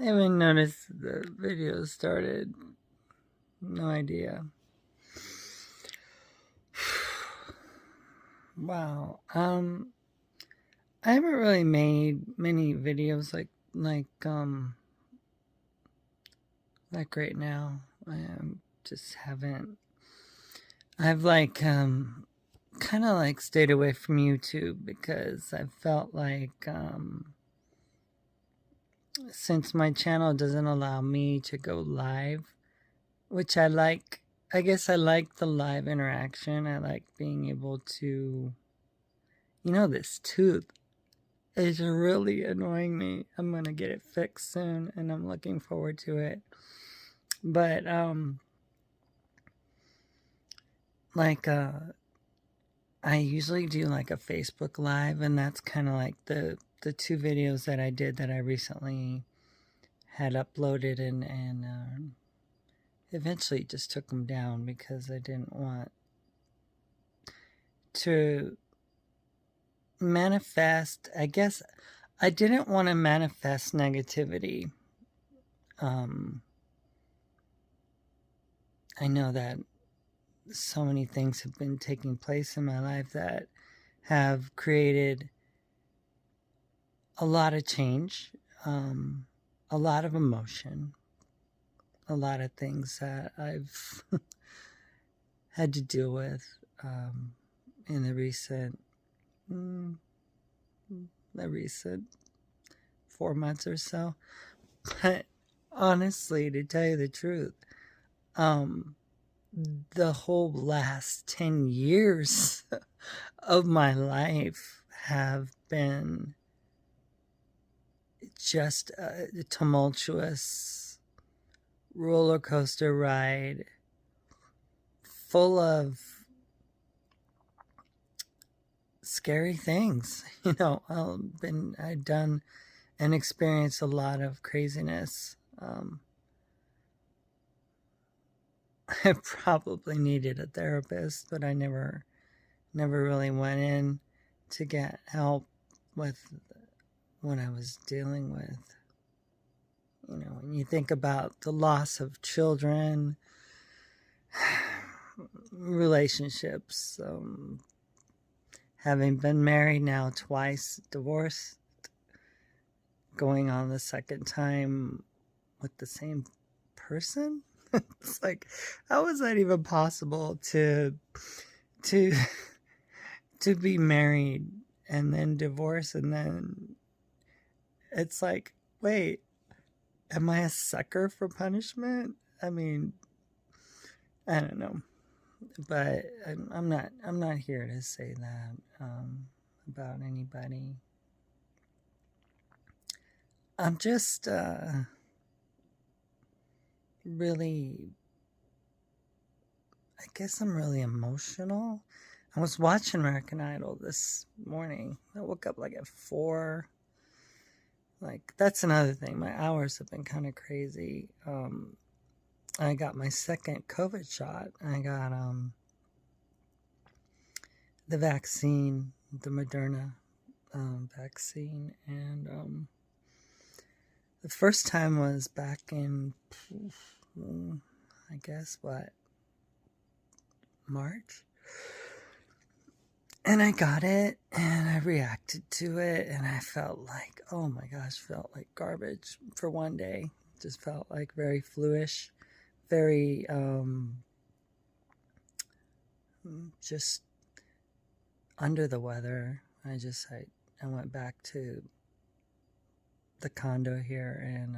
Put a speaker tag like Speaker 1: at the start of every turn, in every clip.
Speaker 1: I haven't noticed the video started. No idea. Wow. I haven't really made many videos like right now. Just haven't. I've kind of like stayed away from YouTube because I felt like since my channel doesn't allow me to go live, which I like. I guess I like the live interaction. I like being able to, this tooth is really annoying me. I'm gonna get it fixed soon, and I'm looking forward to it. But like I usually do like a Facebook live, and that's kind of like the two videos that I did that I recently had uploaded, and eventually just took them down because I didn't want to manifest. I guess I didn't want to manifest negativity. I know that so many things have been taking place in my life that have created a lot of change, a lot of emotion, a lot of things that I've had to deal with in the recent 4 months or so. But honestly, to tell you the truth, the whole last 10 years of my life have been just a tumultuous roller coaster ride full of scary things. I've done and experienced a lot of craziness. I probably needed a therapist, but I never really went in to get help with what I was dealing with. When you think about the loss of children, relationships, having been married now twice, divorced, going on the second time with the same person. It's like, how is that even possible to be married and then divorce, and then it's like, wait, am I a sucker for punishment? I mean, I don't know, but I'm not here to say that about anybody. I'm just really, I guess I'm really emotional. I was watching American Idol this morning. I woke up like at 4. Like, that's another thing. My hours have been kind of crazy. I got my second COVID shot. I got the vaccine, the Moderna vaccine, and the first time was back in, I guess, March? And I got it, and I reacted to it, and I felt like, oh my gosh, felt like garbage for one day. Just felt like very fluish, very, just under the weather. I went back to the condo here, and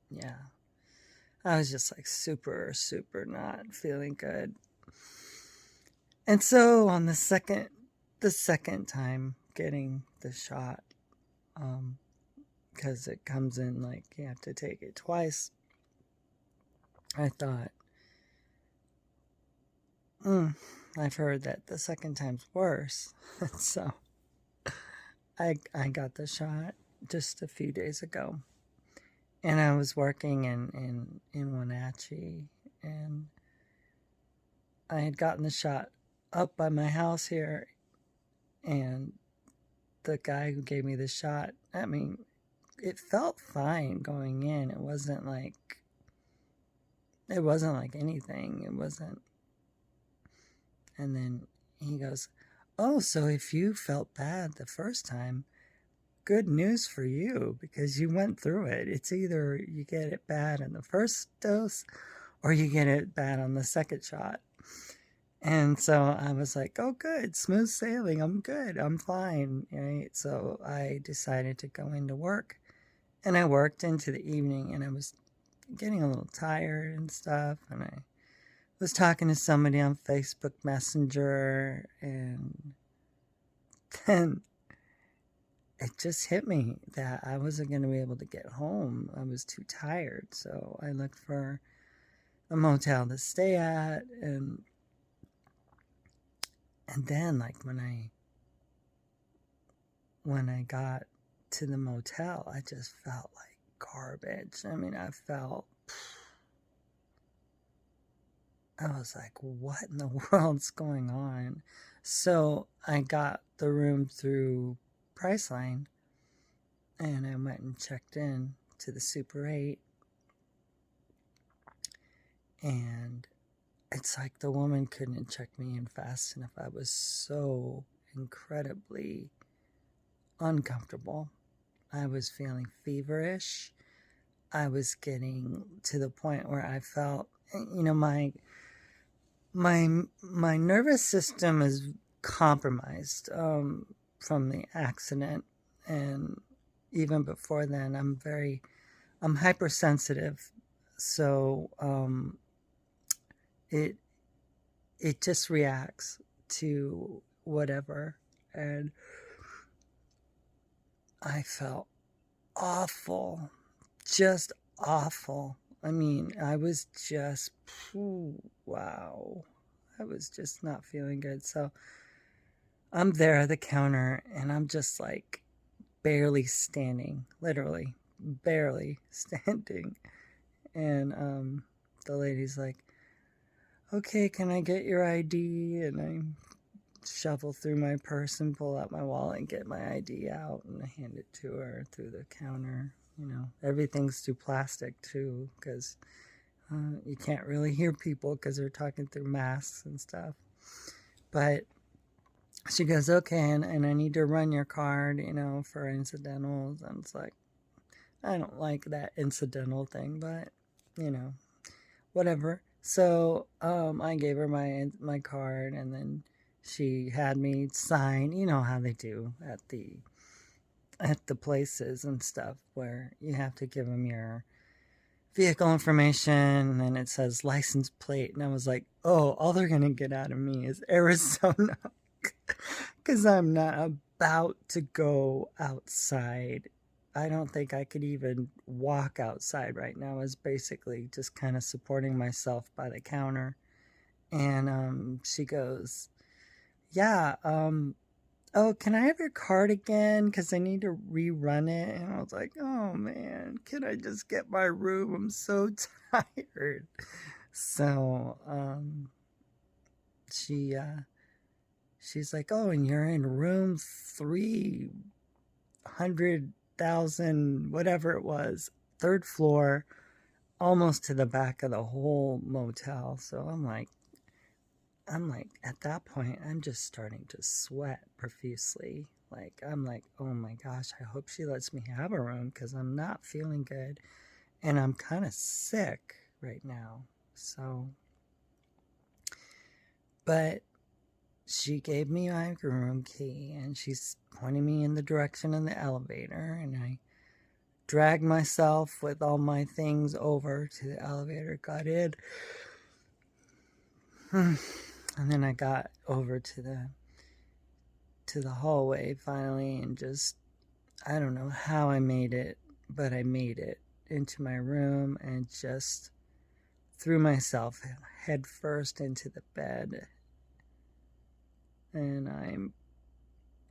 Speaker 1: yeah, I was just like super not feeling good. And so on the second time getting the shot, because it comes in like you have to take it twice, I thought, I've heard that the second time's worse. So I got the shot just a few days ago, and I was working in Wenatchee, and I had gotten the shot up by my house here, and the guy who gave me the shot, I mean, it felt fine going in. It wasn't like anything. It wasn't. And then he goes, "Oh, so if you felt bad the first time, good news for you because you went through it. It's either you get it bad in the first dose or you get it bad on the second shot." And so I was like, "Oh, good, smooth sailing. I'm good. I'm fine." Right? So I decided to go into work, and I worked into the evening, and I was getting a little tired and stuff, and I was talking to somebody on Facebook Messenger, and then it just hit me that I wasn't going to be able to get home. I was too tired, so I looked for a motel to stay at, and then like when I got to the motel, I just felt like garbage. I mean, I was like, what in the world's going on? So I got the room through Priceline, and I went and checked in to the Super 8, and it's like the woman couldn't check me in fast enough. I was so incredibly uncomfortable. I was feeling feverish. I was getting to the point where I felt, my nervous system is compromised from the accident, and even before then, I'm hypersensitive, so it just reacts to whatever, and I felt awful, just awful. I mean, I was just, wow. I was just not feeling good. So I'm there at the counter, and I'm just like barely standing, literally barely standing. And the lady's like, "Okay, can I get your ID?" And I shuffle through my purse and pull out my wallet and get my ID out, and I hand it to her through the counter. Everything's through plastic too, because you can't really hear people because they're talking through masks and stuff. But she goes, "Okay, and I need to run your card, for incidentals." And it's like, I don't like that incidental thing, but, whatever. So I gave her my card, and then she had me sign, how they do at the places and stuff, where you have to give them your vehicle information, and then it says license plate. And I was like, oh, all they're going to get out of me is Arizona, because I'm not about to go outside. I don't think I could even walk outside right now. I was basically just kind of supporting myself by the counter. And she goes, "Yeah, oh, can I have your card again? Because I need to rerun it." And I was like, "Oh, man, can I just get my room? I'm so tired." So she's like, "Oh, and you're in room 300,000, whatever it was, third floor, almost to the back of the whole motel." So I'm like, at that point, I'm just starting to sweat profusely. Like, I'm like, oh my gosh, I hope she lets me have a room, because I'm not feeling good, and I'm kind of sick right now. So, but she gave me my room key, and she's pointing me in the direction of the elevator, and I dragged myself with all my things over to the elevator, got in. And then I got over to the hallway finally, and just, I don't know how I made it, but I made it into my room and just threw myself head first into the bed. And I'm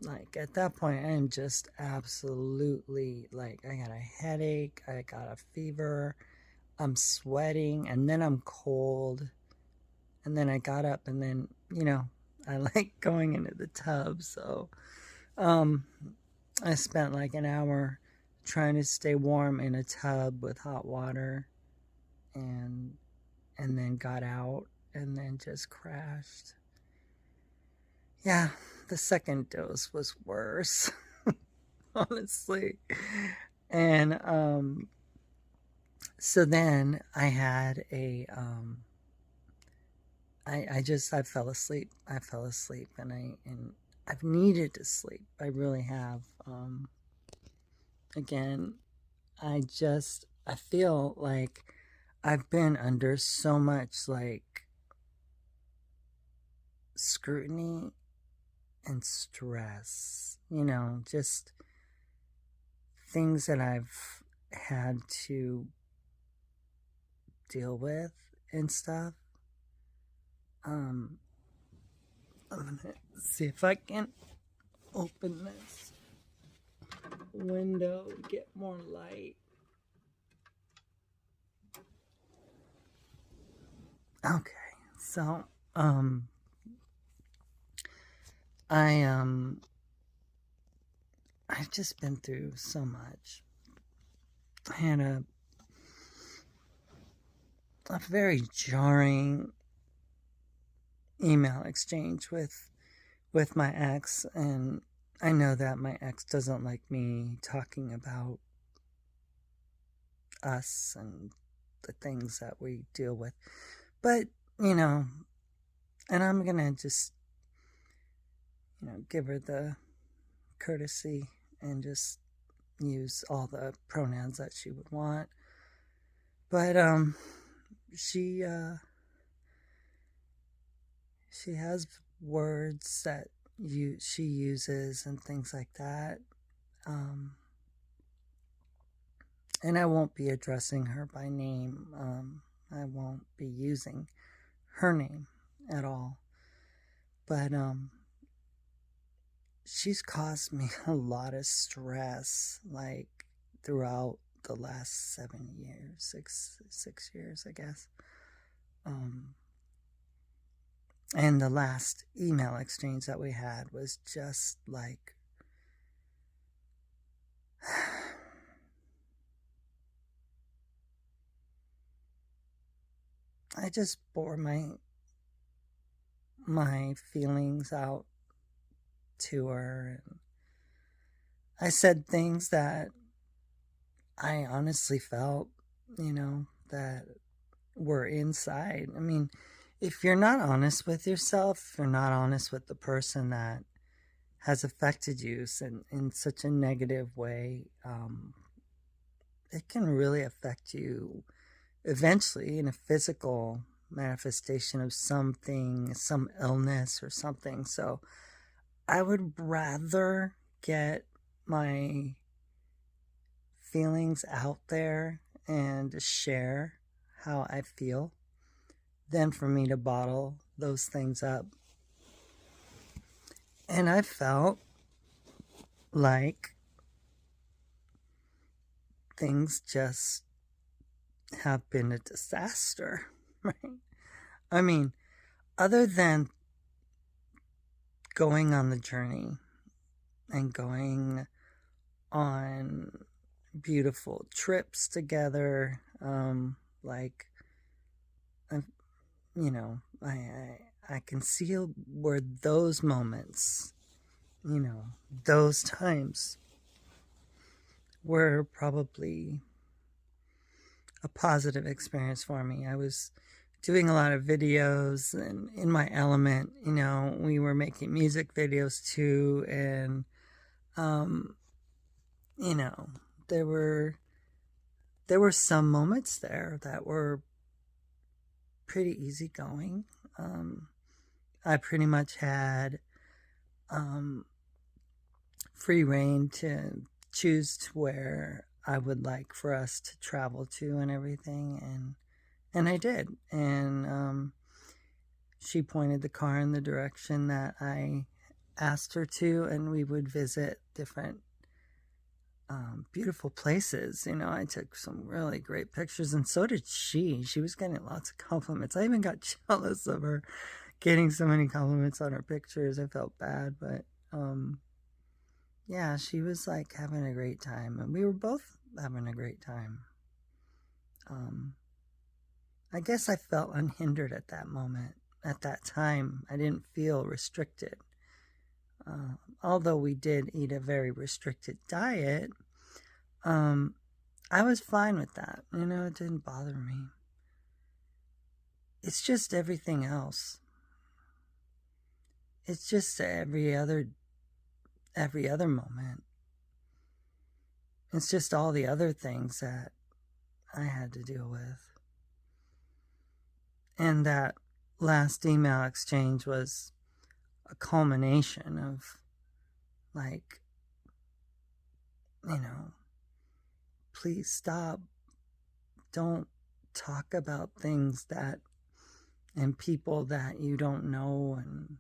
Speaker 1: like, at that point, I'm just absolutely like, I got a headache, I got a fever, I'm sweating, and then I'm cold. And then I got up, and then, I like going into the tub. So I spent like an hour trying to stay warm in a tub with hot water, and then got out and then just crashed. Yeah, the second dose was worse, honestly. And so then I had I fell asleep. And I've needed to sleep. I really have. Again, I feel like I've been under so much like scrutiny and stress, just things that I've had to deal with and stuff. I'm gonna see if I can open this window, get more light. Okay, so I've just been through so much. I had a very jarring email exchange with my ex, and I know that my ex doesn't like me talking about us and the things that we deal with, but and I'm gonna just give her the courtesy and just use all the pronouns that she would want. But she has words that she uses and things like that. And I won't be addressing her by name. I won't be using her name at all. But she's caused me a lot of stress, like throughout the last 7 years, six years, I guess. And the last email exchange that we had was just like, I just bore my feelings out to her, and I said things that I honestly felt, that were inside. I mean, if you're not honest with yourself, if you're not honest with the person that has affected you in such a negative way, it can really affect you eventually in a physical manifestation of something, some illness or something. So I would rather get my feelings out there and share how I feel than for me to bottle those things up. And I felt like things just have been a disaster, right? I mean, other than going on the journey and going on beautiful trips together, like, I can see where those moments, those times were probably a positive experience for me. I was doing a lot of videos and in my element, we were making music videos too. And, there were some moments there that were pretty easygoing. I pretty much had free reign to choose to where I would like for us to travel to and everything, and I did. And she pointed the car in the direction that I asked her to, and we would visit different beautiful places. I took some really great pictures, and so did she. She was getting lots of compliments. I even got jealous of her getting so many compliments on her pictures. I felt bad, but yeah, she was like having a great time, and we were both having a great time. I guess I felt unhindered at that moment. At that time, I didn't feel restricted. Although we did eat a very restricted diet, I was fine with that. It didn't bother me. It's just everything else. It's just every other moment. It's just all the other things that I had to deal with. And that last email exchange was a culmination of, like, please stop. Don't talk about things that and people that you don't know, and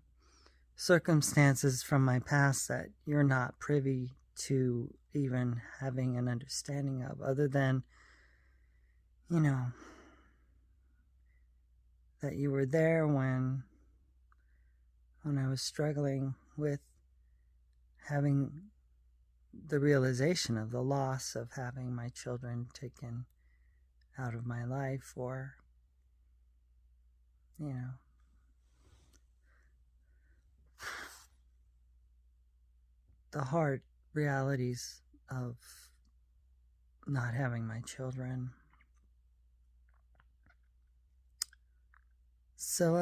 Speaker 1: circumstances from my past that you're not privy to even having an understanding of, other than, that you were there when I was struggling with having the realization of the loss of having my children taken out of my life, or, the hard realities of not having my children. So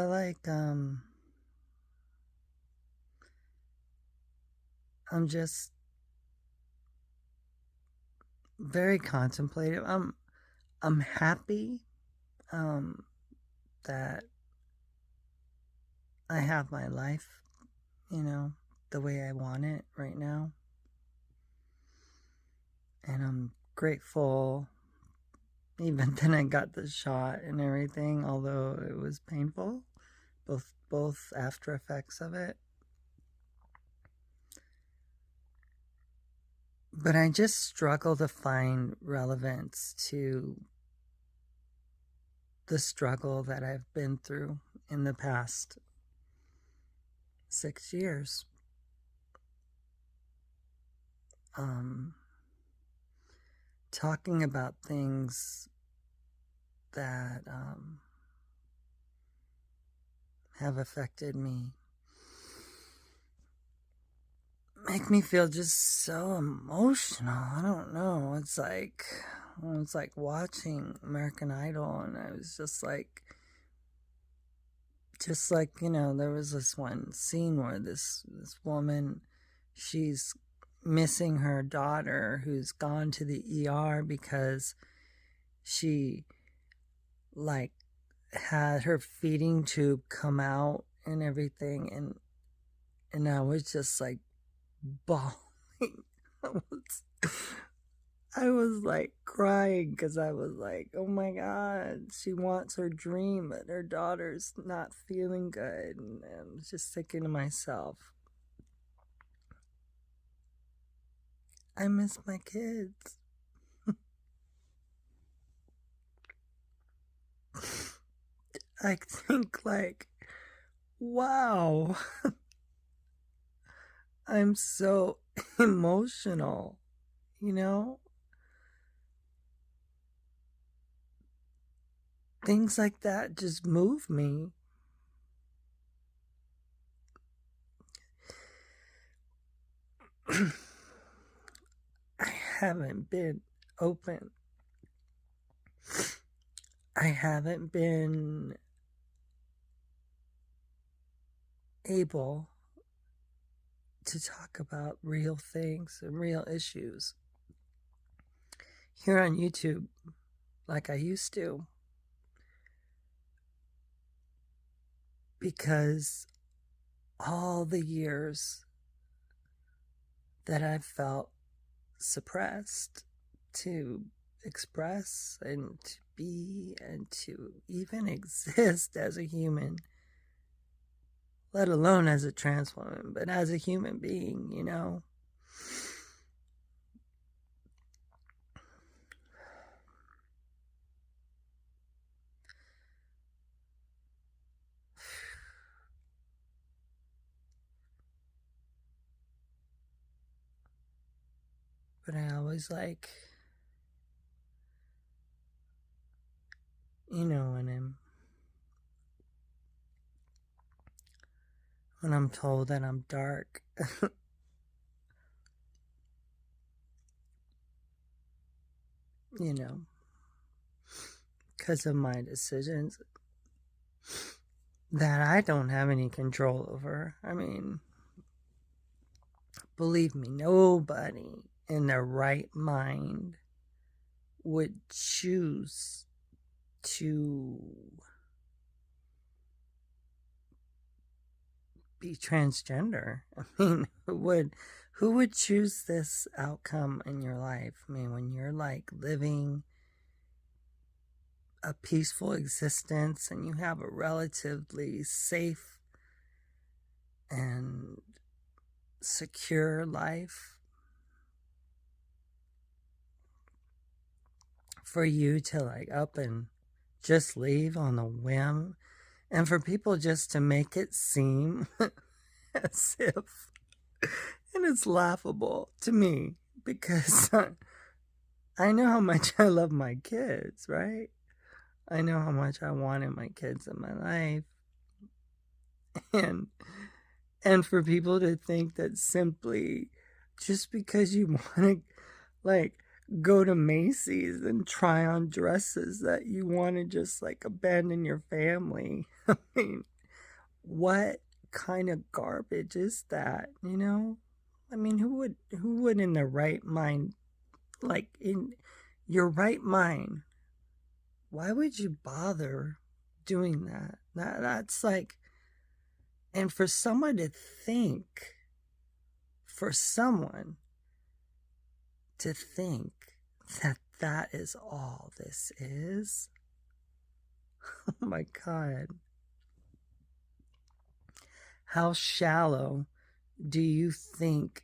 Speaker 1: I'm just very contemplative. I'm happy that I have my life, the way I want it right now. And I'm grateful even then I got the shot and everything, although it was painful, both after effects of it. But I just struggle to find relevance to the struggle that I've been through in the past 6 years. Talking about things that have affected me make me feel just so emotional. I don't know. It's like watching American Idol, and I was just like, there was this one scene where this woman, she's missing her daughter who's gone to the ER because she had her feeding tube come out and everything, and I was just like bawling. I was like crying because I was like, oh my God, she wants her dream, but her daughter's not feeling good. And I was just thinking to myself, I miss my kids. I think, like, wow, I'm so emotional, Things like that just move me. I haven't been open. I haven't been able to talk about real things and real issues here on YouTube like I used to, because all the years that I've felt suppressed to express and to be and to even exist as a human, let alone as a trans woman, but as a human being, But I always when I'm told that I'm dark, because of my decisions that I don't have any control over. I mean, believe me, nobody in their right mind would choose to be transgender. I mean, who would choose this outcome in your life? I mean, when you're living a peaceful existence and you have a relatively safe and secure life, for you to up and just leave on a whim, and for people just to make it seem as if, and it's laughable to me because I know how much I love my kids, right? I know how much I wanted my kids in my life. And for people to think that simply just because you want to go to Macy's and try on dresses that you want to just abandon your family. I mean, what kind of garbage is that, I mean, who would in their right mind, in your right mind, why would you bother doing that? That's and for someone to think that that is all this is. Oh my God. How shallow do you think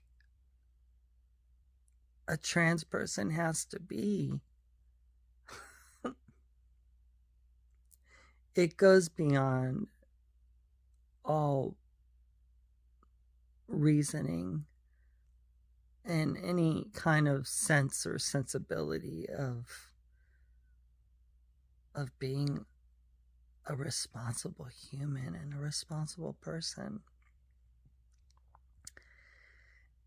Speaker 1: a trans person has to be? It goes beyond all reasoning and any kind of sense or sensibility of being a responsible human and a responsible person.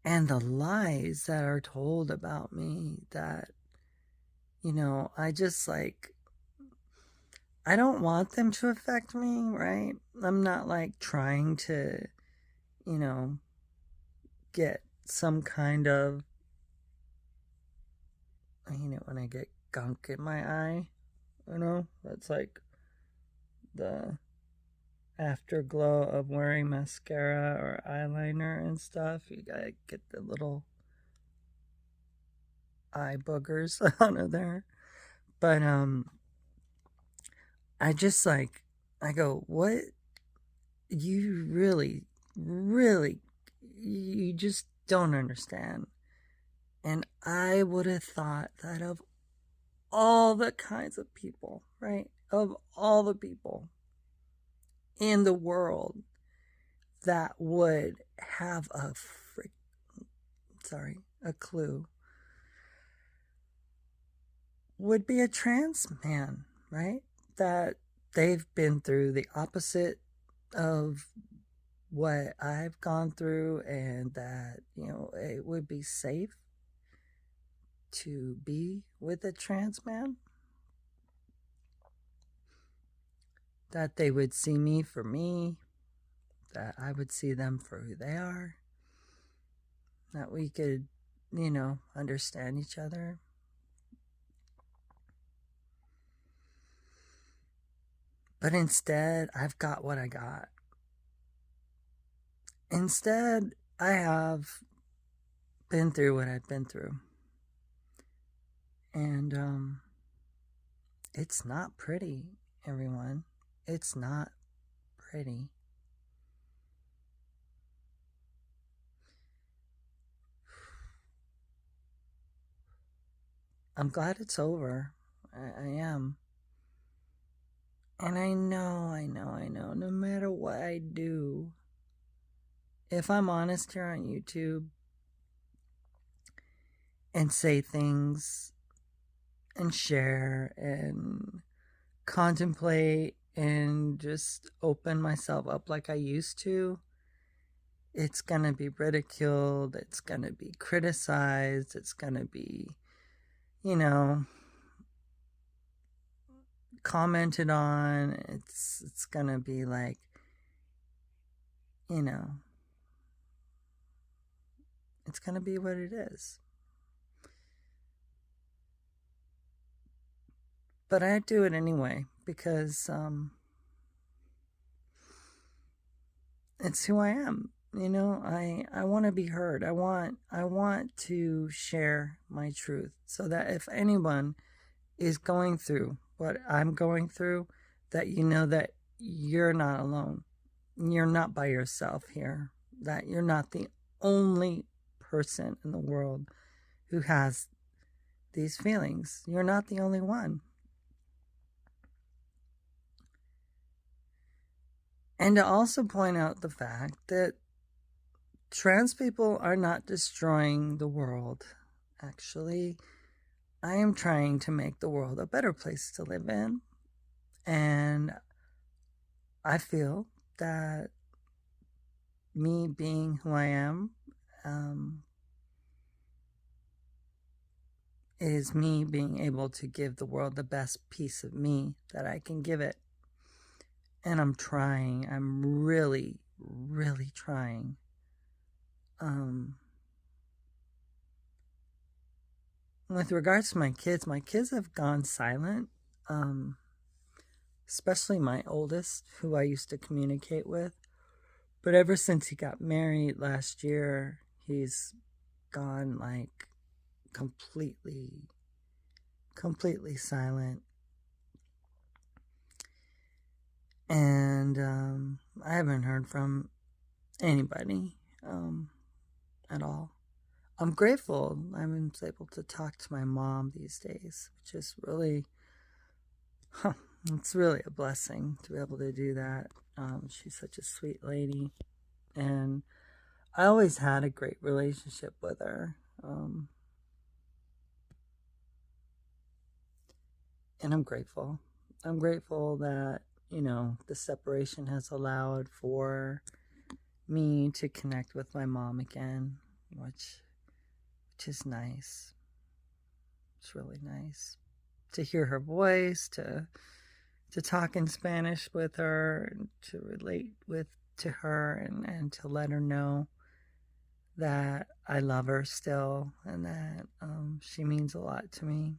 Speaker 1: And the lies that are told about me that, I just I don't want them to affect me, right? I'm not trying to, get some kind of, when I get gunk in my eye, that's the afterglow of wearing mascara or eyeliner and stuff. You gotta get the little eye boogers out of there. But I just I go, what? You really, really, you just don't understand. And I would have thought that of all the kinds of people, right? Of all the people in the world that would have a clue, would be a trans man, right? That they've been through the opposite of what I've gone through, and that, it would be safe to be with a trans man. That they would see me for me, that I would see them for who they are, that we could, understand each other. But instead, I've got what I got. Instead, I have been through what I've been through. And it's not pretty, everyone. It's not pretty. I'm glad it's over. I am. And I know, no matter what I do, if I'm honest here on YouTube, and say things and share and contemplate and just open myself up like I used to, it's going to be ridiculed, it's going to be criticized, it's going to be, you know, commented on. It's going to be like, you know, it's going to be what it is. But I do it anyway because it's who I am. You know, I want to be heard. I want to share my truth so that if anyone is going through what I'm going through, that you know that you're not alone. You're not by yourself here. That you're not the only person in the world who has these feelings. You're not the only one. And to also point out the fact that trans people are not destroying the world. Actually, I am trying to make the world a better place to live in. And I feel that me being who I am, is me being able to give the world the best piece of me that I can give it. And I'm trying. I'm really, really trying. With regards to my kids have gone silent. Especially my oldest, who I used to communicate with. But ever since he got married last year, he's gone like completely silent. And I haven't heard from anybody at all. I'm grateful I'm able to talk to my mom these days, which is really, it's really a blessing to be able to do that. She's such a sweet lady. And I always had a great relationship with her. And I'm grateful. I'm grateful that, you know, the separation has allowed for me to connect with my mom again, which is nice. It's really nice to hear her voice, to talk in Spanish with her, and to relate to her, and to let her know that I love her still, and that she means a lot to me.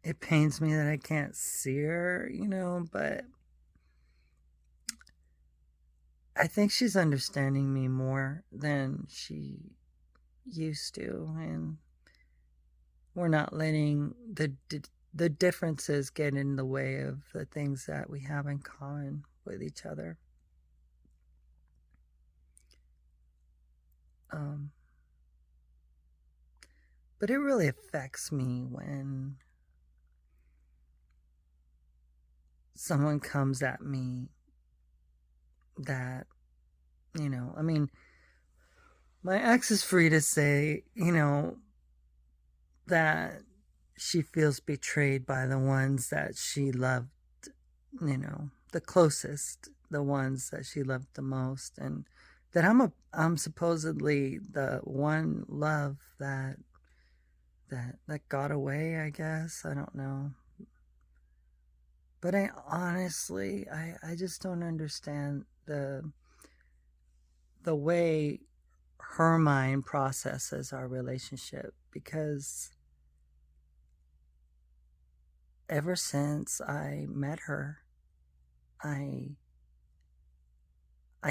Speaker 1: It pains me that I can't see her, you know, but I think she's understanding me more than she used to, and we're not letting the differences get in the way of the things that we have in common with each other. But it really affects me when someone comes at me that, you know, I mean, my ex is free to say, you know, that she feels betrayed by the ones that she loved, you know, the closest, the ones that she loved the most, and that I'm supposedly the one love that got away, I guess. I don't know. But I honestly, I just don't understand the way her mind processes our relationship, because ever since I met her, I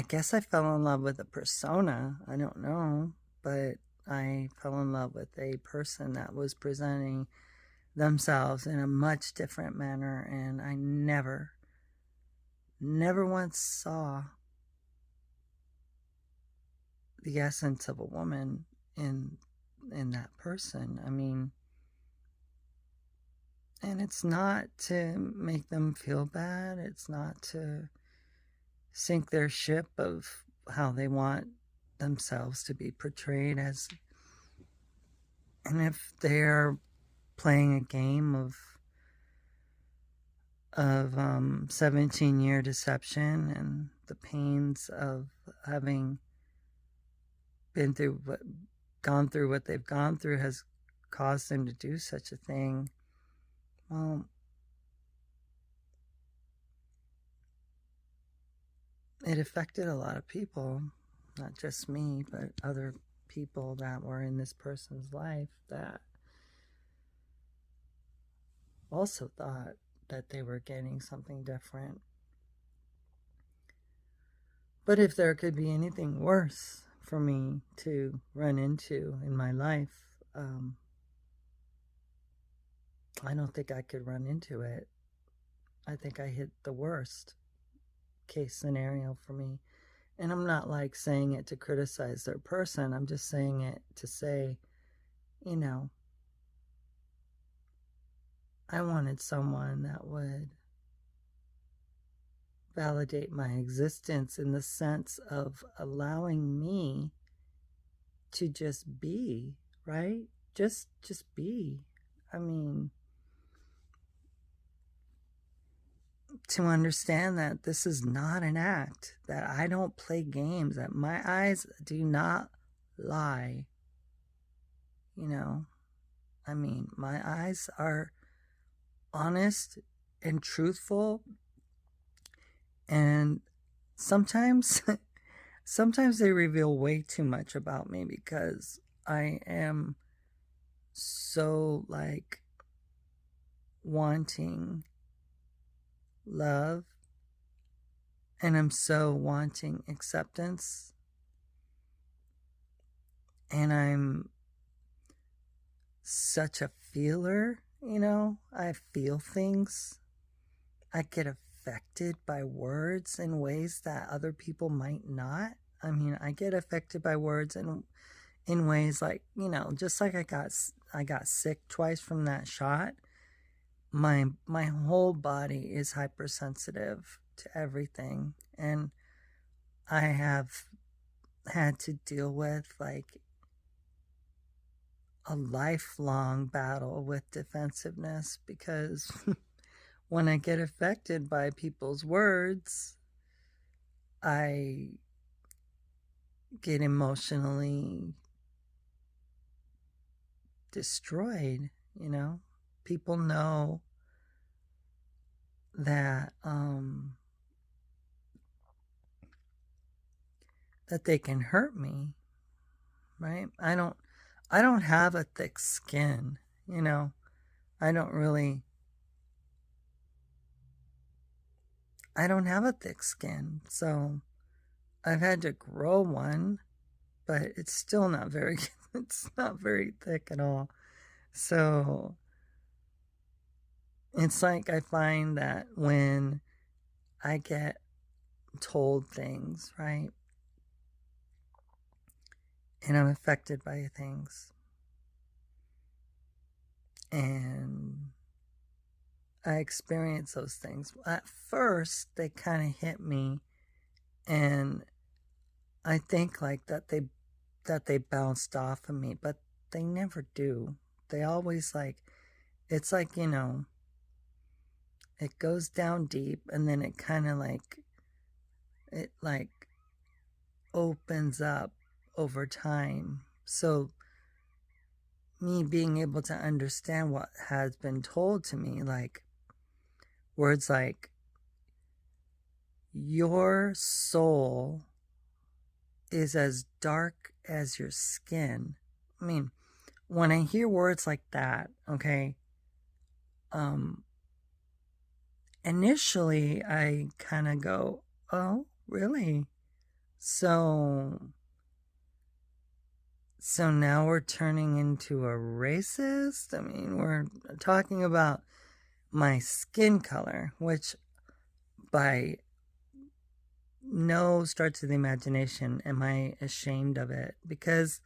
Speaker 1: guess I fell in love with a persona. I don't know, but I fell in love with a person that was presenting themselves in a much different manner, and I never once saw the essence of a woman in that person. I mean, and it's not to make them feel bad. It's not to sink their ship of how they want themselves to be portrayed as And if they're playing a game of 17-year deception and the pains of having gone through what they've gone through has caused them to do such a thing, well, it affected a lot of people, not just me, but other people that were in this person's life that also thought that they were getting something different. But if there could be anything worse for me to run into in my life, I don't think I could run into it. I think I hit the worst case scenario for me. And I'm not like saying it to criticize their person. I'm just saying it to say, you know, I wanted someone that would validate my existence in the sense of allowing me to just be, right? Just be. I mean, to understand that this is not an act, that I don't play games, that my eyes do not lie. You know, I mean, my eyes are honest and truthful, and sometimes they reveal way too much about me because I am so like wanting love, and I'm so wanting acceptance, and I'm such a feeler, you know. I feel things. I get affected by words in ways that other people might not. I mean, I get affected by words in ways like, you know, just like I got sick twice from that shot. My whole body is hypersensitive to everything, and I have had to deal with like a lifelong battle with defensiveness because when I get affected by people's words, I get emotionally destroyed, you know. People know that that they can hurt me, right? I don't have a thick skin, you know. I don't have a thick skin. So I've had to grow one, but it's still not very it's not very thick at all. So it's like I find that when I get told things, right? And I'm affected by things. And I experience those things. At first, they kind of hit me, and I think like that they bounced off of me, but they never do. They always like, it's like, you know, it goes down deep, and then it kind of like, it like opens up over time. So me being able to understand what has been told to me, like words like, your soul is as dark as your skin. I mean, when I hear words like that, okay, initially I kind of go, oh, really? So now we're turning into a racist? I mean, we're talking about my skin color, which by no stretch of the imagination am I ashamed of it, because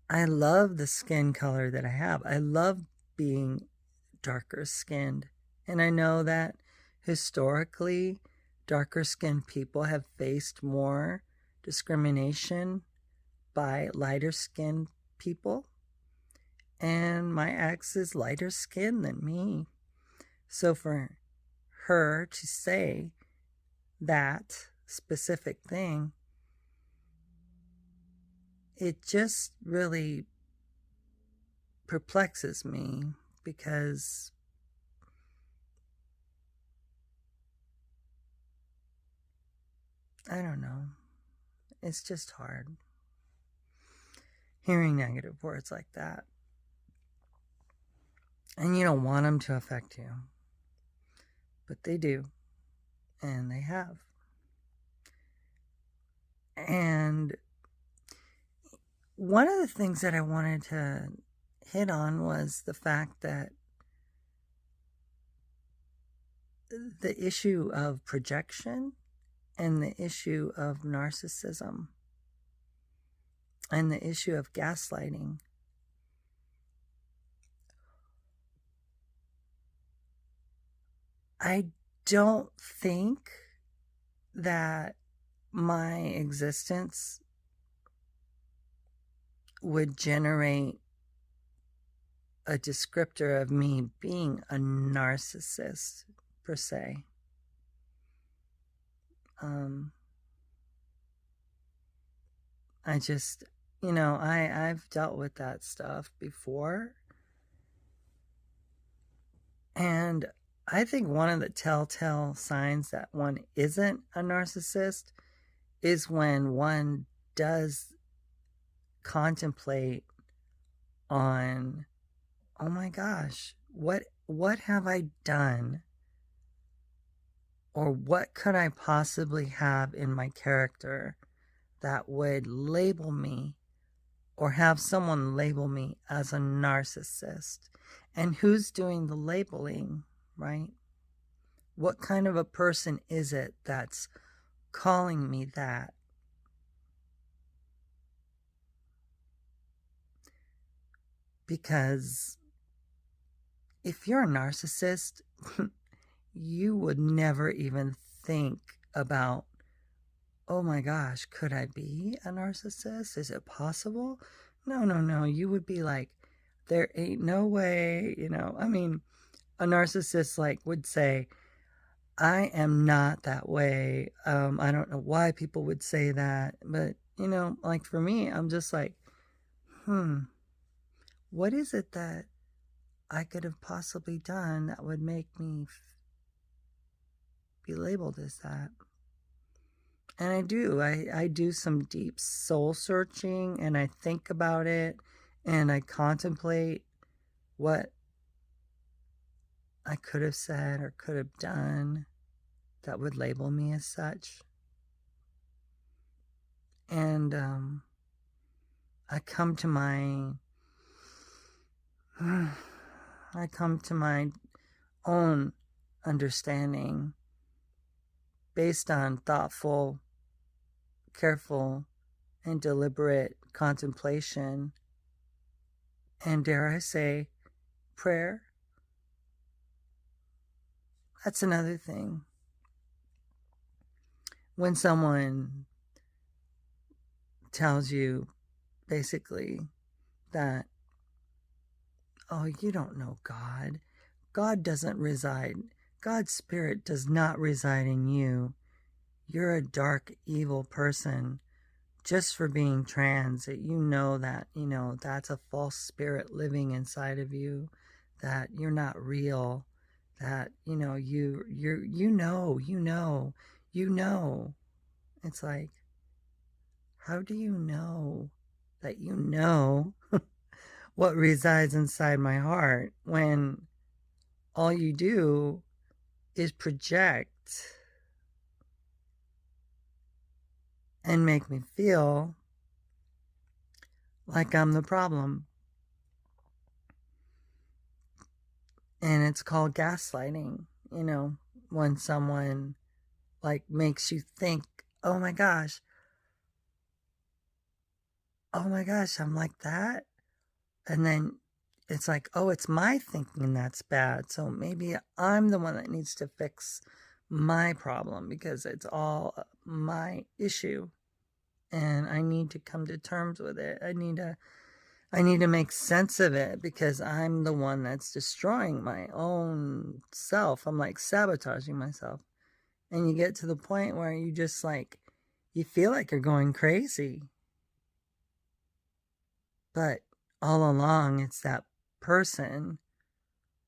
Speaker 1: I love the skin color that I have. I love being darker skinned. And I know that historically, darker skinned people have faced more discrimination by lighter skinned people. and my ex is lighter skinned than me. So for her to say that specific thing, it just really perplexes me, because I don't know. It's just hard hearing negative words like that. And you don't want them to affect you, but they do, and they have. And one of the things that I wanted to hit on was the fact that the issue of projection and the issue of narcissism and the issue of gaslighting. I don't think that my existence would generate a descriptor of me being a narcissist per se. I just, I've dealt with that stuff before. And I think one of the telltale signs that one isn't a narcissist is when one does contemplate on, oh my gosh, what have I done? Or what could I possibly have in my character that would label me or have someone label me as a narcissist? And who's doing the labeling, right? What kind of a person is it that's calling me that? Because if you're a narcissist, you would never even think about, oh my gosh, could I be a narcissist? Is it possible? No. You would be like, there ain't no way, a narcissist would say, I am not that way. I don't know why people would say that, but for me, I'm just like, what is it that I could have possibly done that would make me be labeled as that? And I do. I do some deep soul searching, and I think about it, and I contemplate what I could have said or could have done that would label me as such. And I come to my own understanding based on thoughtful, careful, and deliberate contemplation, and dare I say, prayer. That's another thing. When someone tells you basically that, oh, you don't know God. God doesn't reside. God's spirit does not reside in you. You're a dark, evil person just for being trans. That that, that's a false spirit living inside of you, that you're not real, that, you know. It's like, how do you know that you know what resides inside my heart when all you do is project and make me feel like I'm the problem? And it's called gaslighting, when someone makes you think, oh my gosh, I'm like that. And then it's like, oh, it's my thinking that's bad. So maybe I'm the one that needs to fix my problem because it's all my issue. And I need to come to terms with it. I I need to make sense of it because I'm the one that's destroying my own self. I'm like sabotaging myself. And you get to the point where you just like, you feel like you're going crazy. But all along, it's that person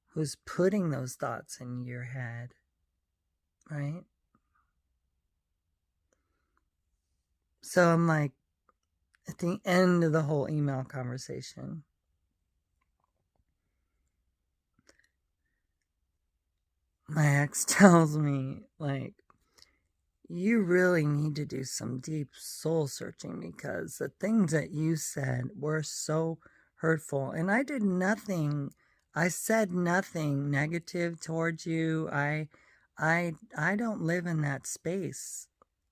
Speaker 1: who's putting those thoughts in your head, right? So I'm like, at the end of the whole email conversation, my ex tells me, like, you really need to do some deep soul searching because the things that you said were so hurtful. And I did nothing. I said nothing negative towards you. I don't live in that space.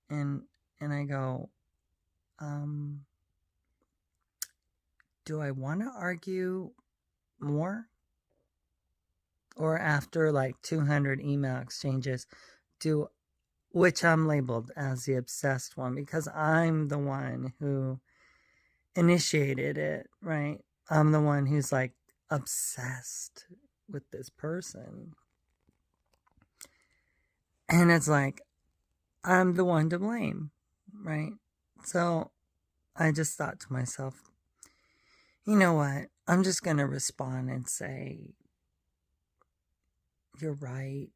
Speaker 1: And I go, do I want to argue more? Or after like 200 email exchanges, which I'm labeled as the obsessed one because I'm the one who initiated it, right? I'm the one who's like obsessed with this person. And it's like, I'm the one to blame, right? So I just thought to myself, you know what? I'm just going to respond and say, you're right.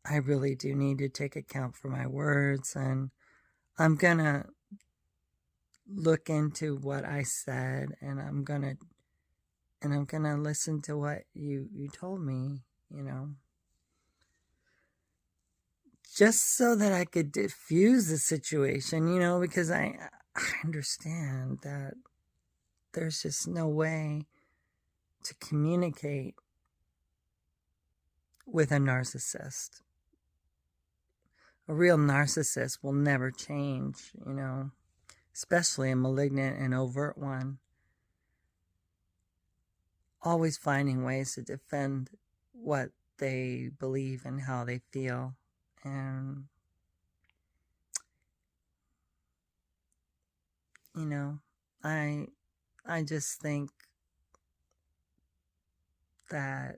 Speaker 1: I really do need to take account for my words, and I'm going to look into what I said, and I'm going to listen to what you told me, you know. Just so that I could diffuse the situation, you know, because I understand that there's just no way to communicate with a narcissist. A real narcissist will never change, you know, especially a malignant and overt one. Always finding ways to defend what they believe and how they feel. And, you know, I just think that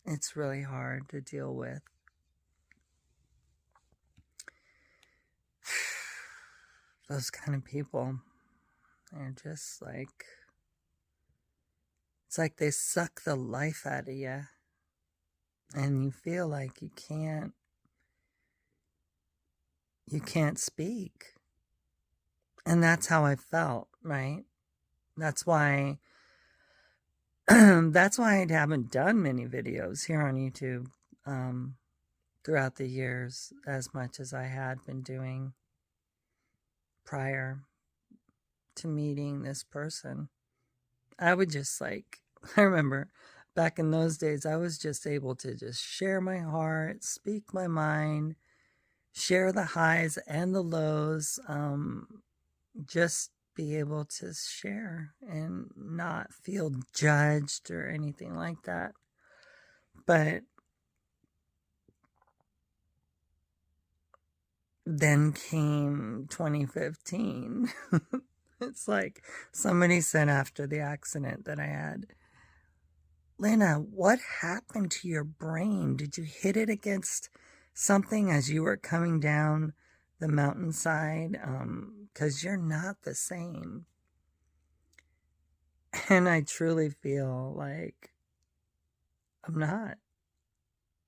Speaker 1: it's really hard to deal with. Those kind of people. They're just like, it's like they suck the life out of you. And you feel like you can't speak. And that's how I felt, right? That's why that's why I haven't done many videos here on YouTube throughout the years as much as I had been doing prior to meeting this person. I would just like, I remember back in those days, I was just able to just share my heart, speak my mind, share the highs and the lows, just be able to share and not feel judged or anything like that. But then came 2015. It's like somebody said after the accident that I had, Lynna, what happened to your brain? Did you hit it against something as you were coming down the mountainside? Because you're not the same. And I truly feel like I'm not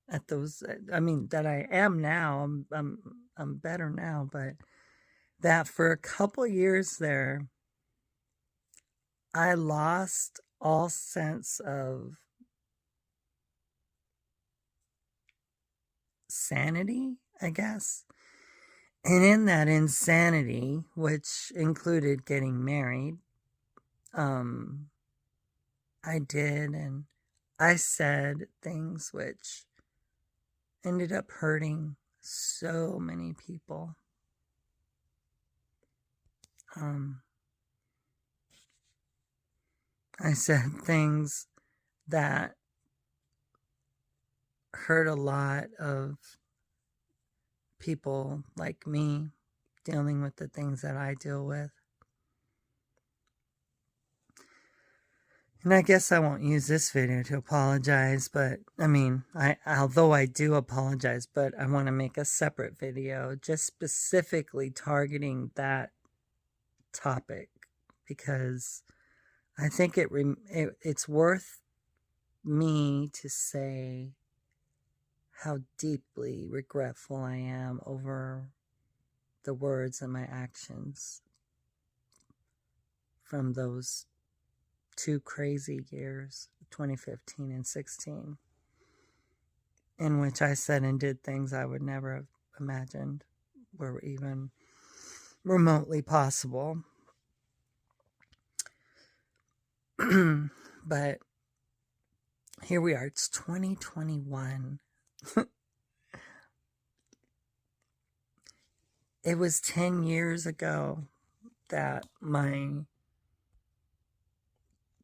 Speaker 1: at those. I mean, that I am now. I'm better now, but that for a couple years there, I lost all sense of sanity, I guess. And in that insanity, which included getting married, I did, and I said things which ended up hurting so many people. I said things that hurt a lot of people like me dealing with the things that I deal with. And I guess I won't use this video to apologize, but I mean, although I do apologize, but I want to make a separate video just specifically targeting that topic, because I think it's worth me to say how deeply regretful I am over the words and my actions from those 2 crazy years, 2015 and 16, in which I said and did things I would never have imagined were even remotely possible. But here we are, it's 2021. It was 10 years ago that my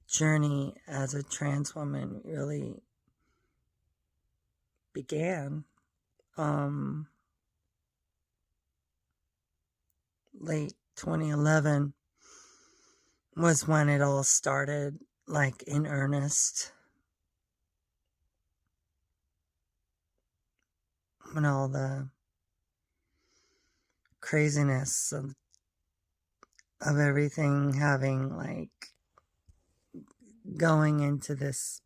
Speaker 1: journey as a trans woman really began. Late 2011 was when it all started, like in earnest. When all the craziness of everything having, like, going into this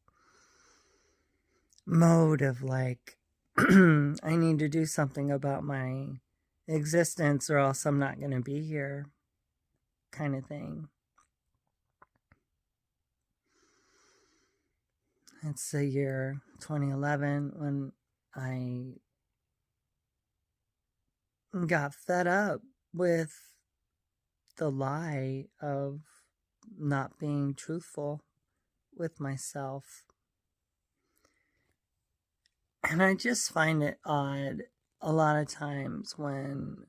Speaker 1: mode of like, I need to do something about my existence or else I'm not going to be here, kind of thing. It's the year 2011 when I got fed up with the lie of not being truthful with myself. And I just find it odd a lot of times when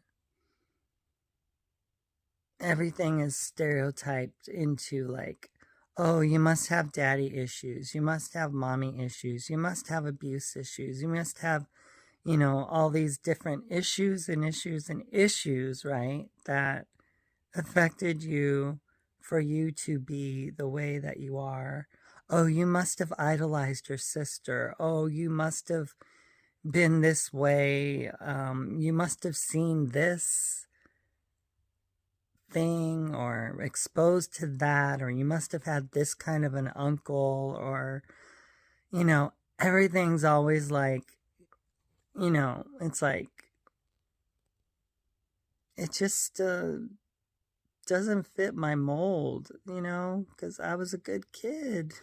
Speaker 1: everything is stereotyped into like, oh, you must have daddy issues, you must have mommy issues, you must have abuse issues, you must have, you know, all these different issues and issues and issues, right, that affected you for you to be the way that you are. Oh, you must have idolized your sister. Oh, you must have been this way. You must have seen this thing or exposed to that, or you must have had this kind of an uncle, or, you know, everything's always like, you know, it's like, it just doesn't fit my mold, you know, because I was a good kid.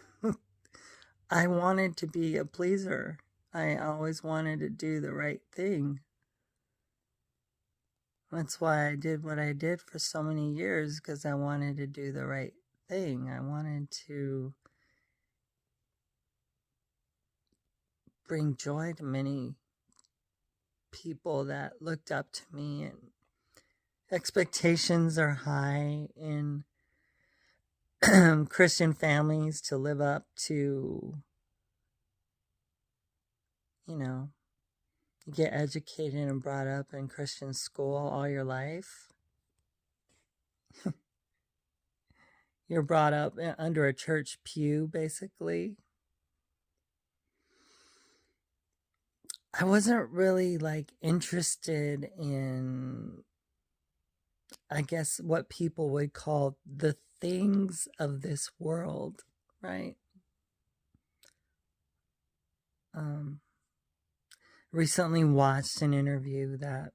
Speaker 1: I wanted to be a pleaser. I always wanted to do the right thing. That's why I did what I did for so many years, because I wanted to do the right thing. I wanted to bring joy to many people that looked up to me, and expectations are high in Christian families to live up to, you know, you get educated and brought up in Christian school all your life. You're brought up under a church pew, basically. I wasn't really like interested in, I guess, what people would call the things of this world, right? Recently watched an interview that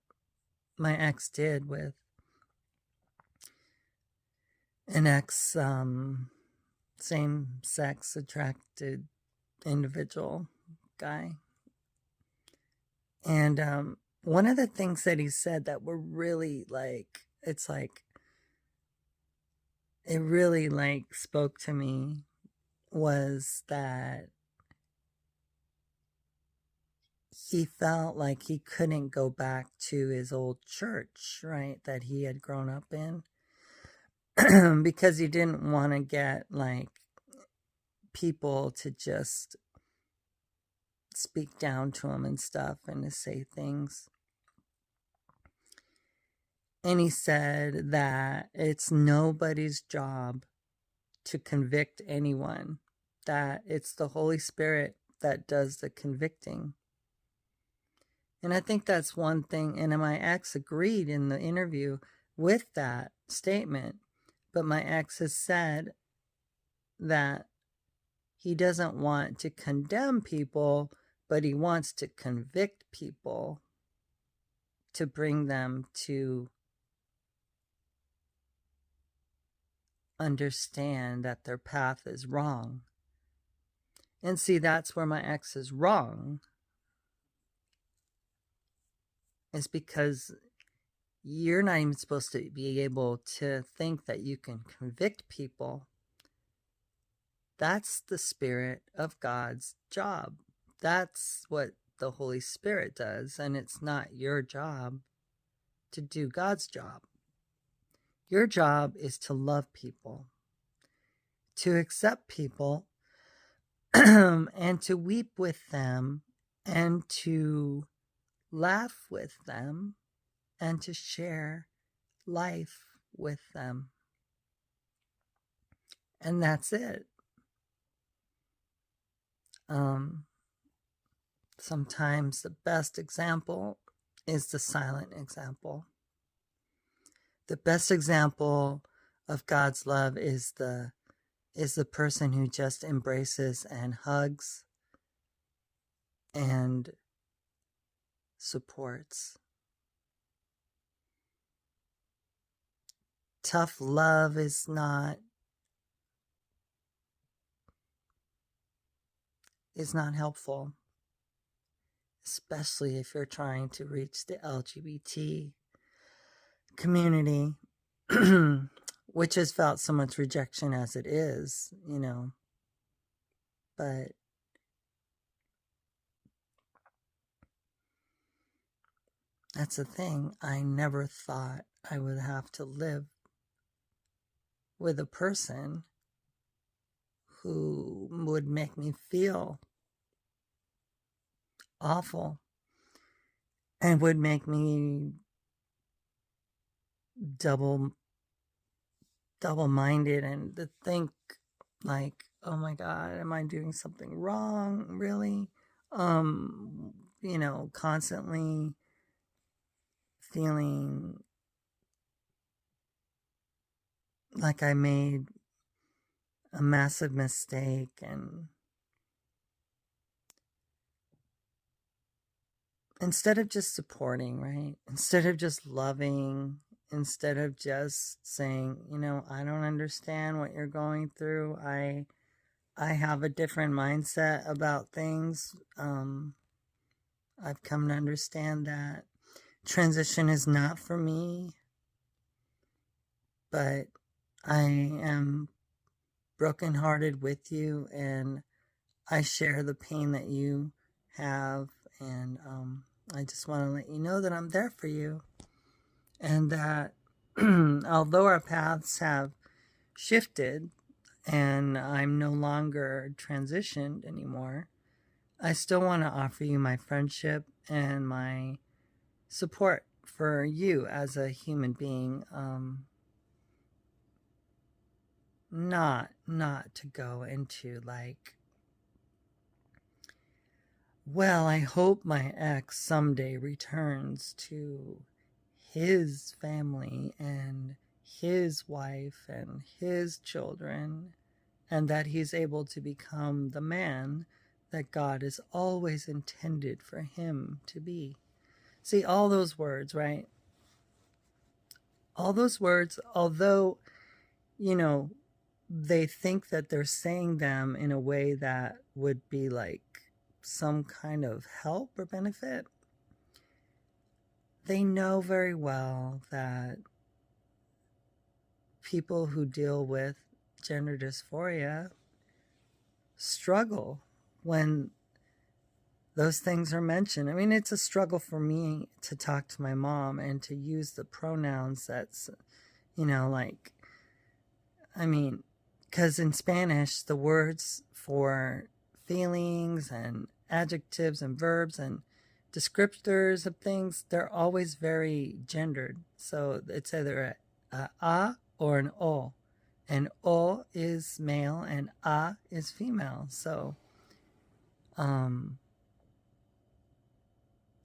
Speaker 1: my ex did with an ex same-sex attracted individual guy. And one of the things that he said that were really like, it's like, it really like spoke to me, was that he felt like he couldn't go back to his old church, right, that he had grown up in, because he didn't want to get like people to just speak down to him and stuff and to say things. And he said that it's nobody's job to convict anyone, that it's the Holy Spirit that does the convicting. And I think that's one thing, and my ex agreed in the interview with that statement, but my ex has said that he doesn't want to condemn people, but he wants to convict people to bring them to understand that their path is wrong. And see, that's where my ex is wrong, is because you're not even supposed to be able to think that you can convict people. That's the Spirit of God's job. That's what the Holy Spirit does, and it's not your job to do God's job. Your job is to love people, to accept people, and to weep with them, and to laugh with them, and to share life with them. And that's it. Sometimes the best example is the silent example. The best example of God's love is the person who just embraces and hugs and supports. Tough love is not helpful, especially if you're trying to reach the LGBT community, which has felt so much rejection as it is, but that's the thing. I never thought I would have to live with a person who would make me feel awful and would make me double-minded and to think like, oh my God, am I doing something wrong? Really? Constantly feeling like I made a massive mistake, and instead of just supporting, right? Instead of just loving, instead of just saying, I don't understand what you're going through. I have a different mindset about things. I've come to understand that transition is not for me, but I am brokenhearted with you, and I share the pain that you have, and I just want to let you know that I'm there for you, and that although our paths have shifted and I'm no longer transitioned anymore, I still want to offer you my friendship and my support for you as a human being. Not to go into like, well, I hope my ex someday returns to his family and his wife and his children, and that he's able to become the man that God has always intended for him to be. See, all those words, right? All those words, although, they think that they're saying them in a way that would be like some kind of help or benefit, they know very well that people who deal with gender dysphoria struggle when those things are mentioned. I mean, it's a struggle for me to talk to my mom and to use the pronouns that's, because in Spanish, the words for feelings and adjectives and verbs and descriptors of things, they're always very gendered. So it's either a or an o. And o is male and a is female. So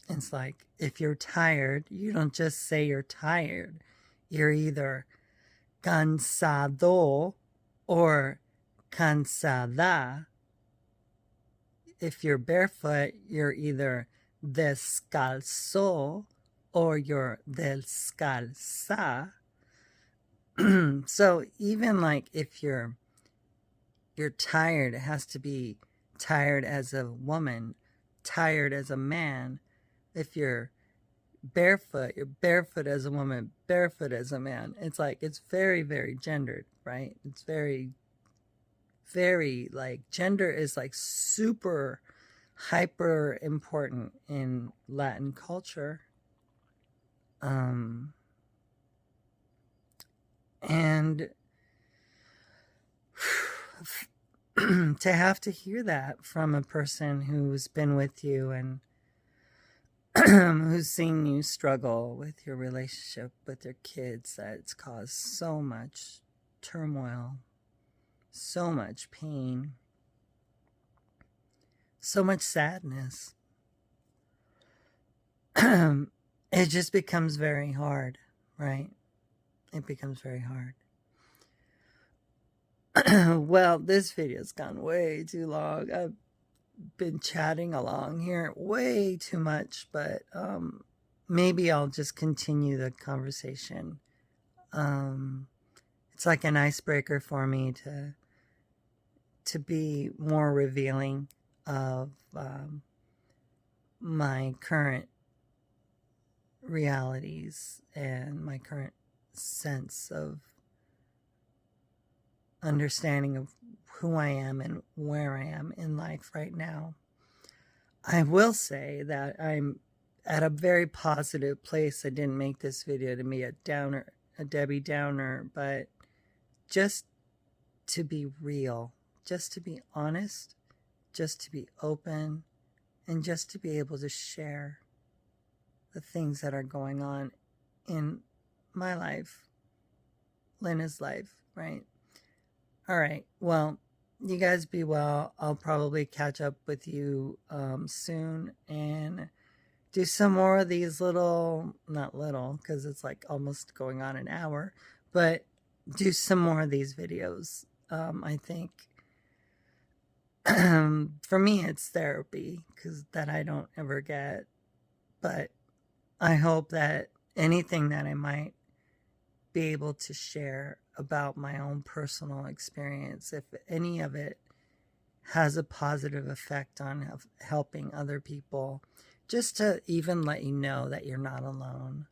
Speaker 1: it's like if you're tired, you don't just say you're tired. You're either cansado or cansada. If you're barefoot, you're either descalzo or you're descalza. So even like if you're tired, it has to be tired as a woman, tired as a man. If you're barefoot as a woman, barefoot as a man. It's like, it's very, very gendered, right? It's very, very like, gender is like super hyper important in Latin culture. And to have to hear that from a person who's been with you and who's seen you struggle with your relationship with your kids, that it's caused so much turmoil, so much pain, so much sadness. It just becomes very hard, right? It becomes very hard. Well, this video's gone way too long. I've been chatting along here way too much, but maybe I'll just continue the conversation. It's like an icebreaker for me to be more revealing of my current realities and my current sense of understanding of who I am and where I am in life right now. I will say that I'm at a very positive place. I didn't make this video to be a downer, a Debbie Downer, but just to be real, just to be honest, just to be open, and just to be able to share the things that are going on in my life, Lynna's life, right? All right, well, you guys be well. I'll probably catch up with you soon and do some more of these little, not little, because it's like almost going on an hour, but do some more of these videos. I think for me it's therapy, because that I don't ever get, but I hope that anything that I might be able to share about my own personal experience, if any of it has a positive effect on helping other people, just to even let you know that you're not alone,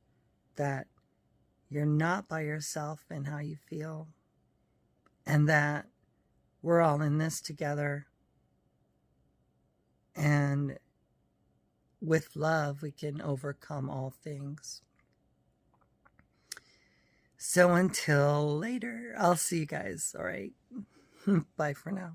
Speaker 1: that you're not by yourself in how you feel, and that we're all in this together. And with love, we can overcome all things. So until later, I'll see you guys. All right. Bye for now.